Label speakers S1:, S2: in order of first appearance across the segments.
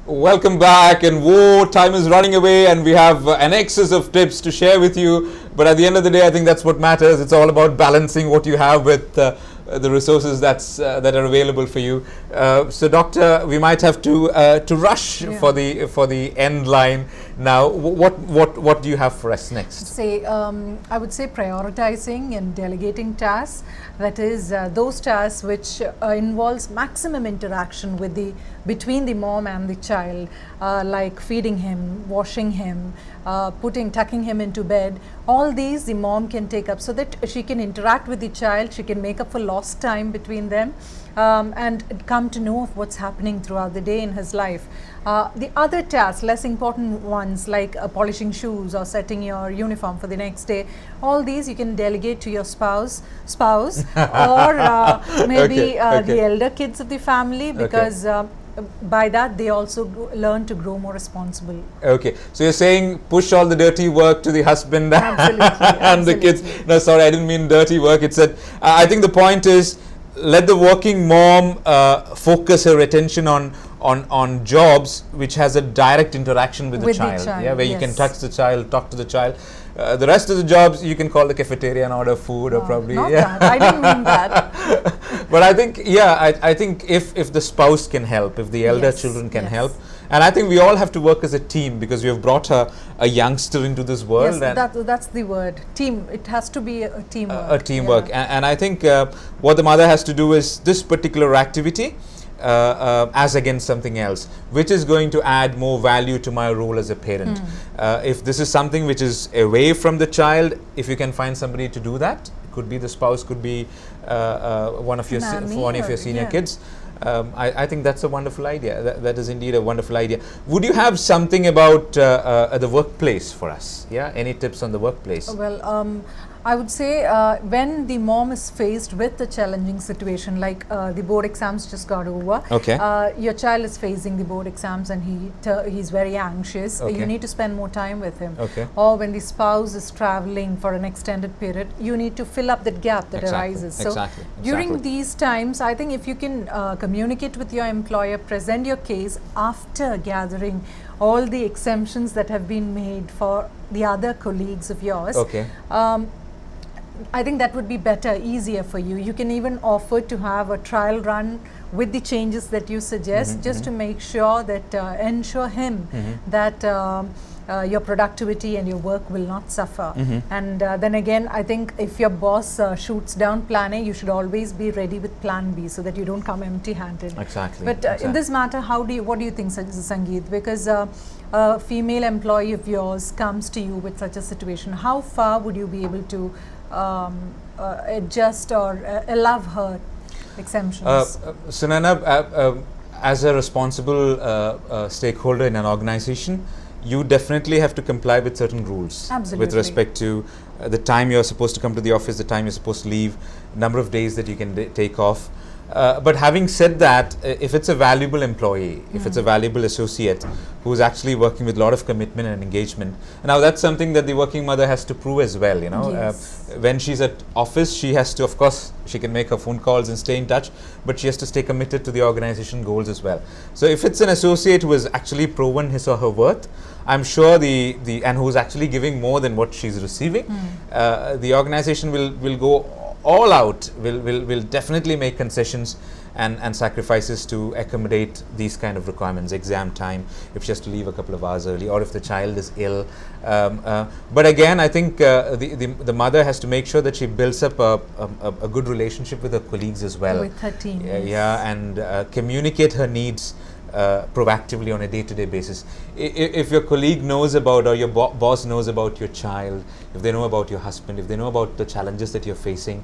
S1: Welcome back, and whoa, time is running away, and we have an excess of tips to share with you. But at the end of the day, I think that's what matters. It's all about balancing what you have with the resources that are available for you. So, Doctor, we might have to rush for the end line now. What do you have for us next?
S2: I would say prioritizing and delegating tasks. That is those tasks which involves maximum interaction between the mom and the child, like feeding him, washing him, tucking him into bed. All these the mom can take up so that she can interact with the child, she can make up for lost time between them, and come to know of what's happening throughout the day in his life. The other tasks, less important ones like polishing shoes or setting your uniform for the next day, all these you can delegate to your spouse or maybe the elder kids of the family, because by that they also learn to grow more responsible.
S1: Okay, so you're saying push all the dirty work to the husband and the kids. No, sorry, I didn't mean dirty work. It said, I think the point is, let the working mom focus her attention on jobs which has a direct interaction with the child. Yeah, where you can touch the child, talk to the child. The rest of the jobs you can call the cafeteria and order food, or probably
S2: that. I didn't mean that.
S1: But I think I think if the spouse can help, if the elder children can help, and I think we all have to work as a team, because we have brought a youngster into this world.
S2: Yes, that's the word, team. It has to be a teamwork.
S1: A teamwork, and I think what the mother has to do is this particular activity as against something else, which is going to add more value to my role as a parent. If this is something which is away from the child, if you can find somebody to do that, it could be the spouse, could be one of your senior kids. I think that's a wonderful idea. That is indeed a wonderful idea. Would you have something about the workplace for us? Yeah, any tips on the workplace?
S2: Well, I would say when the mom is faced with a challenging situation, like the board exams just got over, your child is facing the board exams and he's very anxious, you need to spend more time with him. Or when the spouse is traveling for an extended period, you need to fill up that gap that arises. So during these times, I think if you can communicate with your employer, present your case after gathering all the exemptions that have been made for the other colleagues of yours, I think that would be better, easier for you. You can even offer to have a trial run with the changes that you suggest, just to make sure that ensure him that your productivity and your work will not suffer. And then again, I think if your boss shoots down plan A, you should always be ready with plan B, so that you don't come empty-handed. But in this matter, what do you think, Sangeet? Because a female employee of yours comes to you with such a situation, how far would you be able to adjust or allow her exemptions?
S1: Sunana, as a responsible stakeholder in an organization, you definitely have to comply with certain rules. With respect to the time you're supposed to come to the office, the time you're supposed to leave, number of days that you can take off. But having said that, if it's a valuable employee, if it's a valuable associate who's actually working with a lot of commitment and engagement, now that's something that the working mother has to prove as well. You know, when she's at office, she has to, of course, she can make her phone calls and stay in touch, but she has to stay committed to the organization goals as well. So if it's an associate who has actually proven his or her worth, I'm sure and who's actually giving more than what she's receiving, the organization will go all out, will definitely make concessions and sacrifices to accommodate these kind of requirements, exam time, if she has to leave a couple of hours early, or if the child is ill. But again, I think the mother has to make sure that she builds up a good relationship with her colleagues as well.
S2: With her team.
S1: And communicate her needs proactively on a day-to-day basis. If your colleague knows about, or your boss knows about your child, if they know about your husband, if they know about the challenges that you're facing,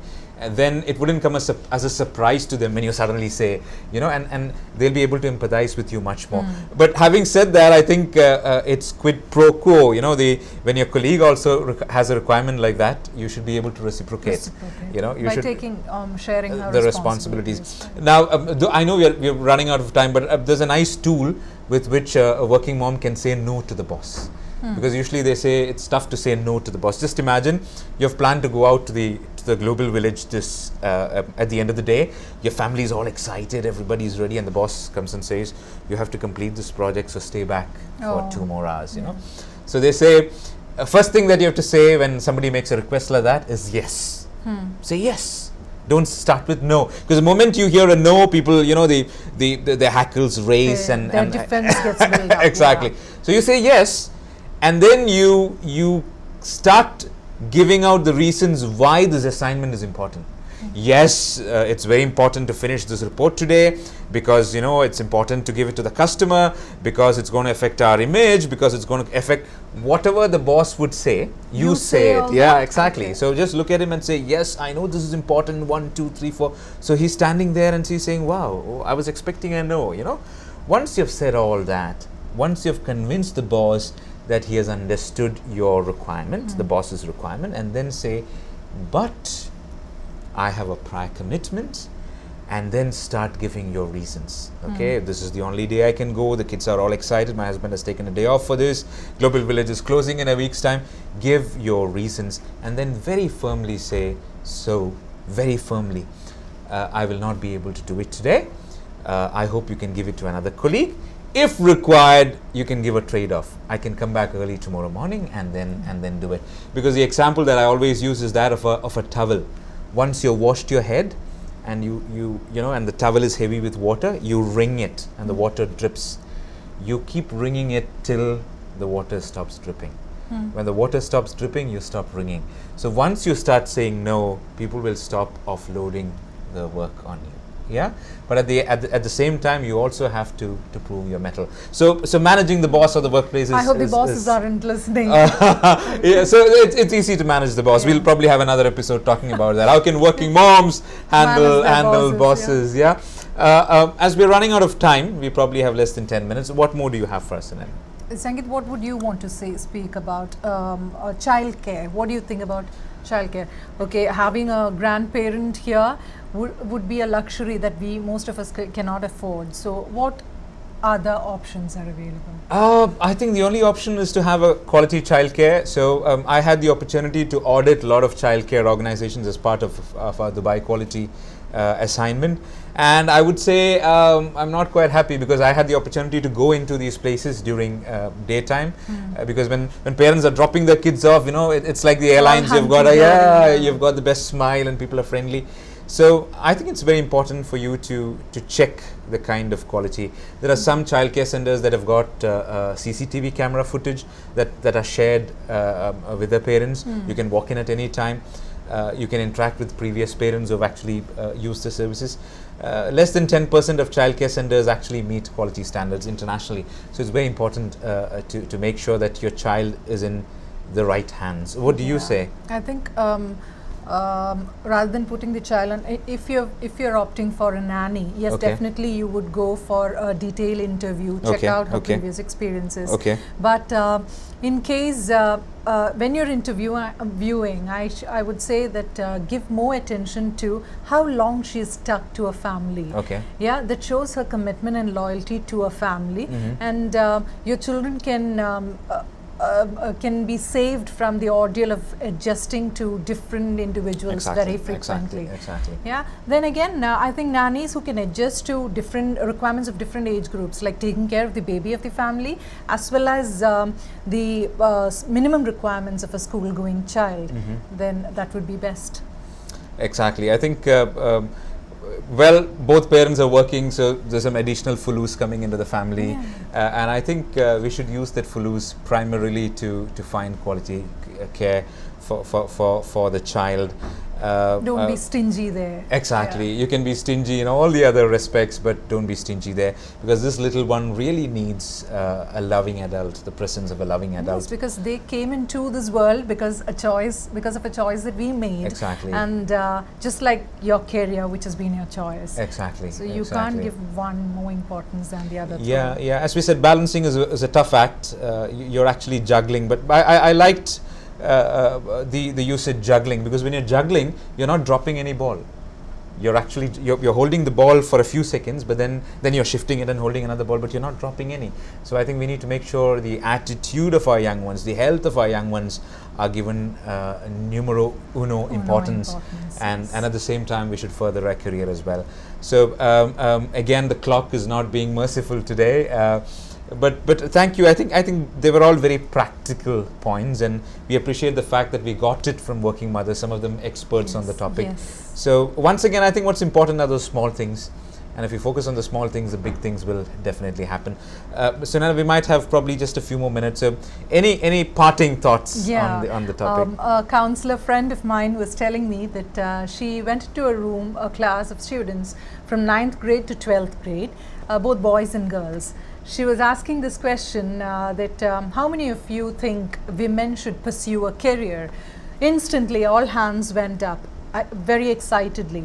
S1: then it wouldn't come as a surprise to them when you suddenly say, you know, and they'll be able to empathize with you much more. But having said that, I think it's quid pro quo. You know, when your colleague also has a requirement like that, you should be able to reciprocate. You know, you
S2: by
S1: should
S2: taking sharing her
S1: the responsibilities. Now, I know we're running out of time, but there's a nice tool with which a working mom can say no to the boss. Because usually they say it's tough to say no to the boss. Just imagine you've planned to go out to the the global village this at the end of the day, your family is all excited, everybody is ready, and the boss comes and says, you have to complete this project, so stay back for 2 more hours, you know. So they say, first thing that you have to say when somebody makes a request like that is yes. Say yes. Don't start with no, because the moment you hear a no, people, you know, the hackles race and
S2: their defense gets built up.
S1: Exactly. So you say yes, and then you start giving out the reasons why this assignment is important. Yes, it's very important to finish this report today because, you know, it's important to give it to the customer, because it's going to affect our image, because it's going to affect whatever the boss would say, you say it. Yeah, exactly. So just look at him and say, yes, I know this is important, 1, 2, 3, 4. So he's standing there and he's saying, wow, I was expecting a no, you know. Once you've said all that, once you've convinced the boss that he has understood your requirement, the boss's requirement, and then say, but I have a prior commitment, and then start giving your reasons. Okay, this is the only day I can go, the kids are all excited, my husband has taken a day off for this, Global Village is closing in a week's time. Give your reasons, and then very firmly say, so very firmly, I will not be able to do it today. I hope you can give it to another colleague. If required, you can give a trade-off. I can come back early tomorrow morning and then do it. Because the example that I always use is that of a towel. Once you've washed your head and you know, and the towel is heavy with water, you wring it and the water drips. You keep wringing it till the water stops dripping. When the water stops dripping, you stop wringing. So once you start saying no, people will stop offloading the work on you. Yeah, but at the same time, you also have to prove your mettle. So managing the boss of the workplace is,
S2: I hope the bosses aren't listening.
S1: Yeah, so it's easy to manage the boss. We'll probably have another episode talking about that. How can working moms handle bosses? Yeah. As we're running out of time, we probably have less than 10 minutes. What more do you have for us, Anand?
S2: Sangeet, what would you want to speak about child care? What do you think about child care? Okay, having a grandparent here would be a luxury that most of us cannot afford. So what other options are available?
S1: I think the only option is to have a quality childcare. So I had the opportunity to audit a lot of childcare organizations as part of our Dubai Quality assignment. And I would say I'm not quite happy because I had the opportunity to go into these places during daytime because when parents are dropping their kids off, you know, it's like the airlines. You've got the best smile and people are friendly. So I think it's very important for you to check the kind of quality. There are some childcare centers that have got CCTV camera footage that are shared with their parents. You can walk in at any time. You can interact with previous parents who have actually used the services. Less than 10% of childcare centers actually meet quality standards internationally. So it's very important to make sure that your child is in the right hands. What do you say?
S2: I think rather than putting the child on, if you're opting for a nanny, yes, definitely you would go for a detailed interview, check out her previous experiences. But in case when you're viewing, I would say that give more attention to how long she's stuck to a family. Yeah, that shows her commitment and loyalty to a family, and your children can be saved from the ordeal of adjusting to different individuals very frequently. Yeah. Then again, I think nannies who can adjust to different requirements of different age groups, like taking care of the baby of the family, as well as the minimum requirements of a school-going child, then that would be best.
S1: Exactly. I think well, both parents are working, so there's some additional fulus coming into the family, and I think we should use that fulus primarily to find quality care for the child.
S2: Don't be stingy there.
S1: Exactly. You can be stingy in all the other respects, but don't be stingy there, because this little one really needs a loving adult, the presence of a loving adult.
S2: Yes, because they came into this world because of a choice that we made.
S1: Exactly.
S2: And just like your career, which has been your choice.
S1: Exactly.
S2: So you can't give one more importance than the other.
S1: Yeah. As we said, balancing is a tough act. You're actually juggling, but I liked the usage juggling, because when you're juggling, you're not dropping any ball. you're holding the ball for a few seconds, but then you're shifting it and holding another ball, but you're not dropping any. So I think we need to make sure the attitude of our young ones, the health of our young ones are given numero uno importance, and at the same time we should further our career as well. So again, the clock is not being merciful today. But thank you. I think they were all very practical points, and we appreciate the fact that we got it from working mothers, some of them experts on the topic. So once again, I think what's important are those small things, and if we focus on the small things, the big things will definitely happen. So now we might have probably just a few more minutes. So any parting thoughts on the topic?
S2: A counselor friend of mine was telling me that she went into a class of students from 9th grade to 12th grade, both boys and girls. She was asking this question that how many of you think women should pursue a career? Instantly all hands went up very excitedly.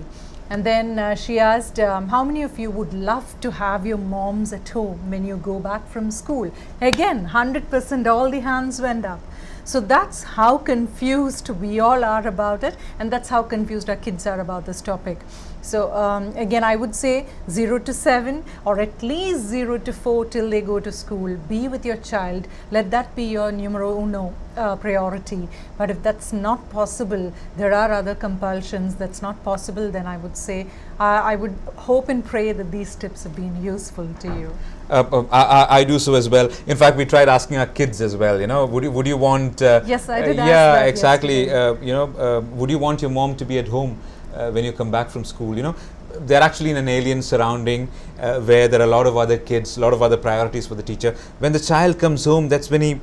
S2: And then she asked, how many of you would love to have your moms at home when you go back from school? Again, 100% all the hands went up. So that's how confused we all are about it, and that's how confused our kids are about this topic. So again, I would say 0 to 7 or at least 0 to 4 till they go to school. Be with your child. Let that be your numero uno priority. But if that's not possible, there are other compulsions, that's not possible, then I would say I would hope and pray that these tips have been useful to you.
S1: I do so as well. In fact, we tried asking our kids as well. Would you want?
S2: Yes, I did ask that
S1: exactly. Would you want your mom to be at home when you come back from school? They're actually in an alien surrounding where there are a lot of other kids, a lot of other priorities for the teacher. When the child comes home, that's when he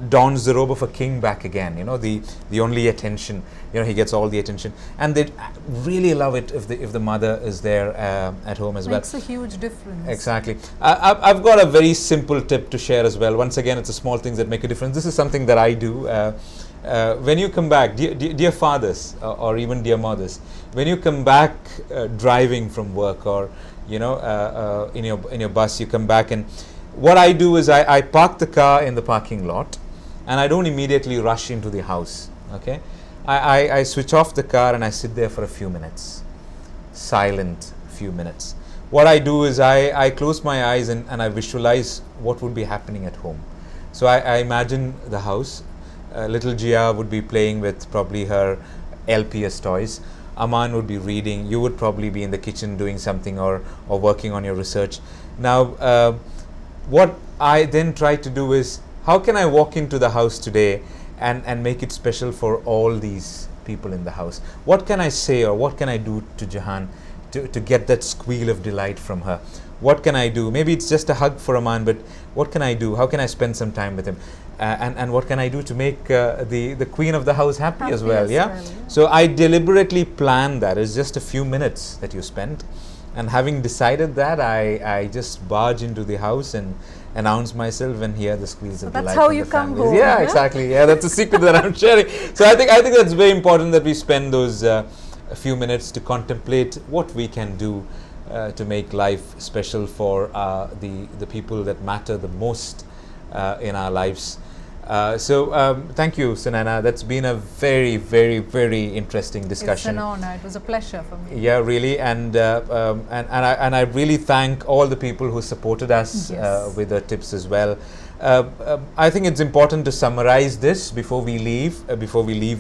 S1: dons the robe of a king back again. The only attention. He gets all the attention, and they really love it if the mother is there at home as well.
S2: Makes a huge difference.
S1: Exactly. I've got a very simple tip to share as well. Once again, it's the small things that make a difference. This is something that I do. When you come back, dear fathers or even dear mothers, when you come back driving from work or in your bus, you come back, and what I do is I park the car in the parking lot, and I don't immediately rush into the house. Okay, I switch off the car and I sit there for a few minutes, silent few minutes. What I do is I close my eyes and I visualize what would be happening at home. So I imagine the house. Little Gia would be playing with probably her LPS toys. Aman would be reading. You would probably be in the kitchen doing something or working on your research. Now, what I then try to do is, how can I walk into the house today and make it special for all these people in the house? What can I say or what can I do to Jahan to get that squeal of delight from her? What can I do? Maybe it's just a hug for Aman, but what can I do? How can I spend some time with him? And what can I do to make the queen of the house happy as well? Yeah? So I deliberately plan that. It's just a few minutes that you spend. And having decided that, I just barge into the house and announce myself and hear the squeals of delight.
S2: That's how you come home.
S1: Yeah, exactly. Yeah, that's a secret that I'm sharing. So I think that's very important that we spend those a few minutes to contemplate what we can do to make life special for the people that matter the most in our lives. So thank you, Sunaina. That's been a very, very, very interesting discussion.
S2: It's an honor. It was a pleasure for me.
S1: Yeah, really, and I really thank all the people who supported us with the tips as well. I think it's important to summarize this before we leave.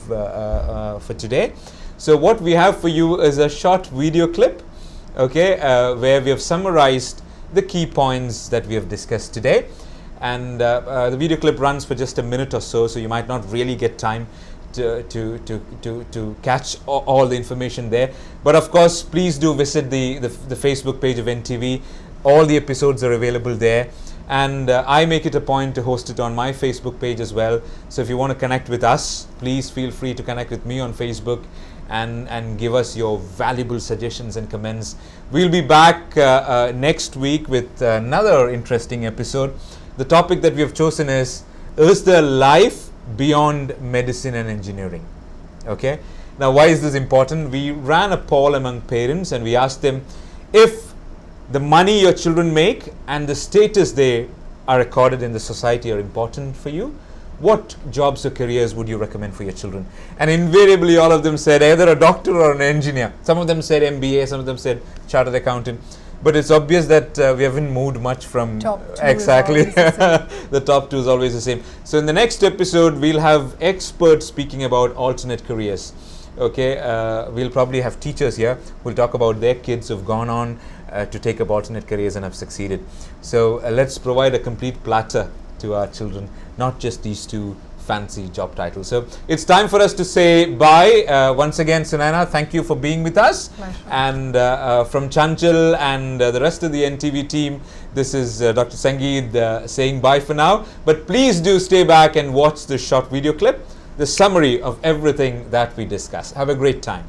S1: For today. So what we have for you is a short video clip, okay, where we have summarized the key points that we have discussed today. And the video clip runs for just a minute or so you might not really get time to catch all the information there. But of course, please do visit the Facebook page of NTV. All the episodes are available there. And I make it a point to host it on my Facebook page as well. So if you want to connect with us, please feel free to connect with me on Facebook and give us your valuable suggestions and comments. We'll be back next week with another interesting episode. The topic that we have chosen is there life beyond medicine and engineering? Okay. Now, why is this important? We ran a poll among parents and we asked them if the money your children make and the status they are accorded in the society are important for you, what jobs or careers would you recommend for your children? And invariably all of them said either a doctor or an engineer. Some of them said MBA, some of them said chartered accountant. But it's obvious that we haven't moved much from
S2: top two
S1: exactly
S2: is always the same.
S1: the top two is always the same. So in the next episode we'll have experts speaking about alternate careers. Okay, we'll probably have teachers here who'll talk about their kids who've gone on to take up alternate careers and have succeeded. So let's provide a complete platter to our children, not just these two fancy job titles. So it's time for us to say bye. Once again, Sunaina, thank you for being with us.
S2: Pleasure.
S1: And from Chanchal and the rest of the NTV team, this is Dr. Sangeet saying bye for now. But please do stay back and watch this short video clip, the summary of everything that we discussed. Have a great time.